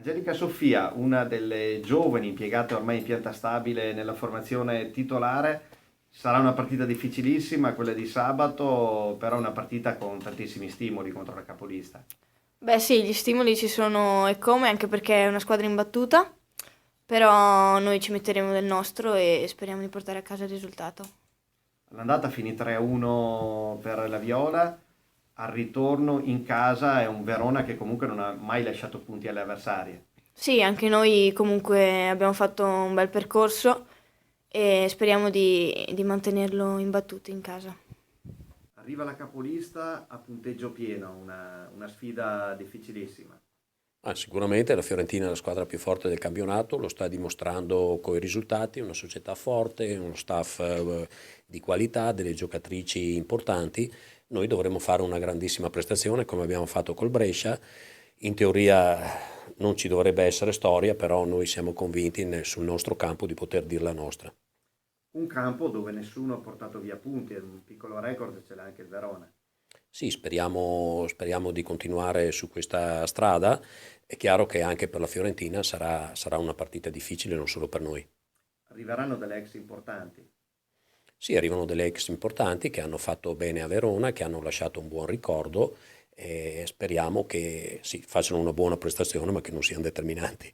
Angelica Sofia, una delle giovani impiegate ormai in pianta stabile nella formazione titolare, sarà una partita difficilissima quella di sabato, però una partita con tantissimi stimoli contro la capolista. Beh sì, gli stimoli ci sono e come, anche perché è una squadra imbattuta, però noi ci metteremo del nostro e speriamo di portare a casa il risultato. All'andata finì 3-1 per la Viola, al ritorno in casa è un Verona che comunque non ha mai lasciato punti alle avversarie. Sì, anche noi comunque abbiamo fatto un bel percorso e speriamo di mantenerlo imbattuto in casa. Arriva la capolista a punteggio pieno, una sfida difficilissima. Sicuramente la Fiorentina è la squadra più forte del campionato, lo sta dimostrando con i risultati, una società forte, uno staff di qualità, delle giocatrici importanti. Noi dovremo fare una grandissima prestazione come abbiamo fatto col Brescia. In teoria non ci dovrebbe essere storia, però noi siamo convinti sul nostro campo di poter dir la nostra. Un campo dove nessuno ha portato via punti, è un piccolo record ce l'ha anche il Verona. Sì, speriamo di continuare su questa strada. È chiaro che anche per la Fiorentina sarà una partita difficile, non solo per noi. Arriveranno delle ex importanti. Sì, arrivano delle ex importanti che hanno fatto bene a Verona, che hanno lasciato un buon ricordo e speriamo che sì, facciano una buona prestazione, ma che non siano determinanti.